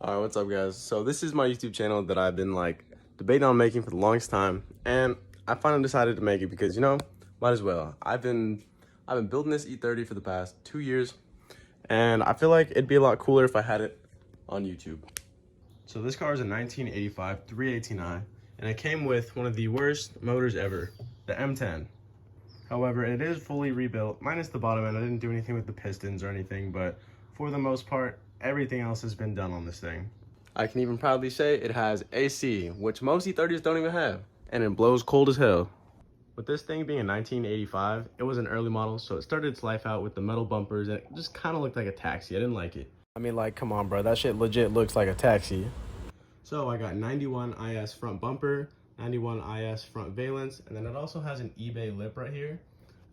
Alright, what's up guys? So this is my YouTube channel that I've been debating on making for the longest time, and I finally decided to make it because might as well. I've been building this E30 for the past 2 years, and I feel like it'd be a lot cooler if I had it on YouTube. So this car is a 1985 380i, and it came with one of the worst motors ever, the M10. However, it is fully rebuilt, minus the bottom end. I didn't do anything with the pistons or anything, but for the most part, everything else has been done on this thing. I can even proudly say it has AC, which most E30s don't even have, and it blows cold as hell. With this thing being a 1985, it was an early model, so it started its life out with the metal bumpers, and it just kind of looked like a taxi. I didn't like it. I mean, come on, bro. That shit legit looks like a taxi. So I got 91 IS front bumper, 91 IS front valence, and then it also has an eBay lip right here,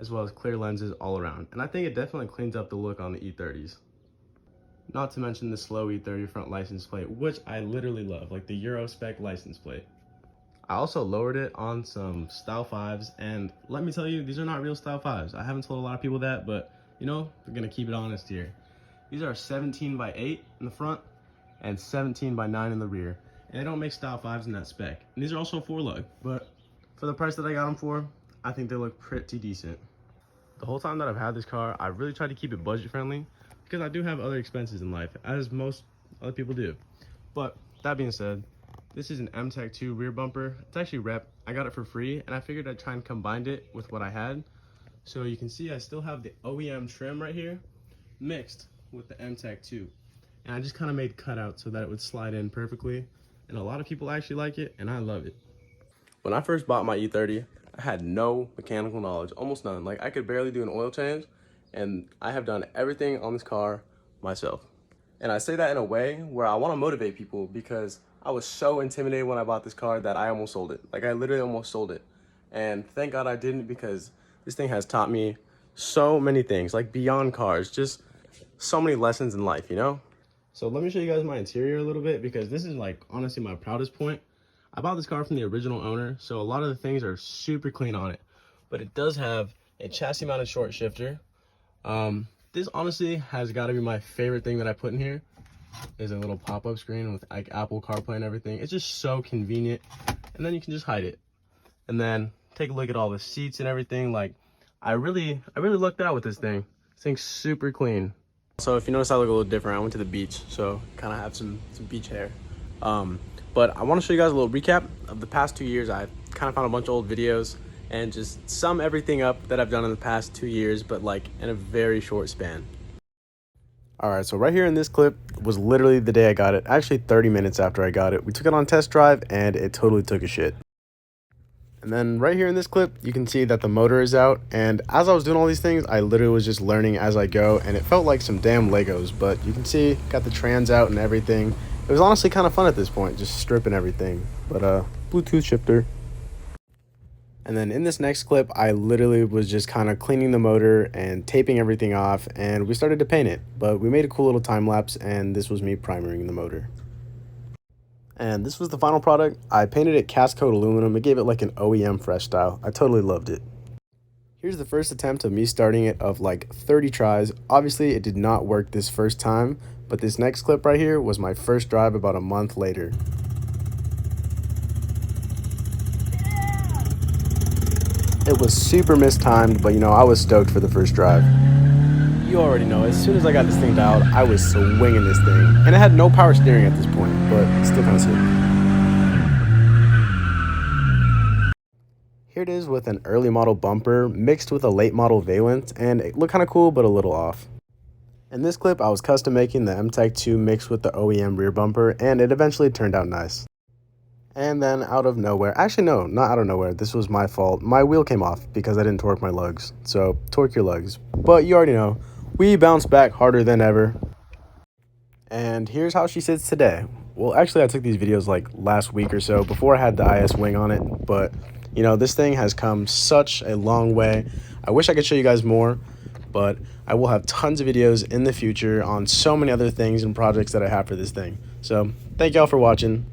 as well as clear lenses all around. And I think it definitely cleans up the look on the E30s. Not to mention the slow E30 front license plate, which I literally love, like the Euro spec license plate. I also lowered it on some Style 5s, and let me tell you, these are not real Style 5s. I haven't told a lot of people that, but we're gonna keep it honest here. These are 17 by 8 in the front and 17 by 9 in the rear. And they don't make Style 5s in that spec. And these are also 4-lug, but for the price that I got them for, I think they look pretty decent. The whole time that I've had this car, I really tried to keep it budget friendly because I do have other expenses in life, as most other people do. But that being said, this is an M-Tech 2 rear bumper. It's actually rep. I got it for free, and I figured I'd try and combine it with what I had. So you can see I still have the OEM trim right here, mixed with the M-Tech 2. And I just kind of made cutouts so that it would slide in perfectly. And a lot of people actually like it, and I love it. When I first bought my E30, I had no mechanical knowledge, almost none. I could barely do an oil change, and I have done everything on this car myself. And I say that in a way where I want to motivate people because I was so intimidated when I bought this car that I almost sold it. I literally almost sold it. And thank God I didn't, because this thing has taught me so many things, beyond cars, just so many lessons in life, So let me show you guys my interior a little bit, because this is honestly my proudest point. I bought this car from the original owner, so a lot of the things are super clean on it. But it does have a chassis mounted short shifter. This honestly has got to be my favorite thing that I put in here. Is a little pop-up screen with Apple CarPlay and everything. It's just so convenient, and then you can just hide it. And then take a look at all the seats and everything. I really lucked out with this thing. This thing's super clean. So if you notice I look a little different, I went to the beach, so kind of have some beach hair. But I want to show you guys a little recap of the past 2 years. I've kind of found a bunch of old videos and just sum everything up that I've done in the past 2 years, but in a very short span. All right, so right here in this clip was literally the day I got it. Actually 30 minutes after I got it. We took it on test drive and it totally took a shit. And then right here in this clip, you can see that the motor is out. And as I was doing all these things, I literally was just learning as I go, and it felt like some damn Legos. But you can see, got the trans out and everything. It was honestly kind of fun at this point, just stripping everything. But Bluetooth shifter. And then in this next clip, I literally was just kind of cleaning the motor and taping everything off, and we started to paint it. But we made a cool little time lapse, and this was me primering the motor. And this was the final product. I painted it cast coat aluminum. It gave it an OEM fresh style. I totally loved it. Here's the first attempt of me starting it of 30 tries. Obviously, it did not work this first time, but this next clip right here was my first drive about a month later. It was super mistimed, but I was stoked for the first drive. You already know, as soon as I got this thing dialed, I was swinging this thing. And it had no power steering at this point, but still kind of sick. Here it is with an early model bumper mixed with a late model valence, and it looked kind of cool, but a little off. In this clip, I was custom making the M-Tech 2 mixed with the OEM rear bumper, and it eventually turned out nice. And then out of nowhere, actually no, not out of nowhere, this was my fault. My wheel came off because I didn't torque my lugs. So torque your lugs. But you already know, we bounced back harder than ever. And here's how she sits today. Well, actually I took these videos last week or so before I had the IS wing on it. But this thing has come such a long way. I wish I could show you guys more, but I will have tons of videos in the future on so many other things and projects that I have for this thing. So thank y'all for watching.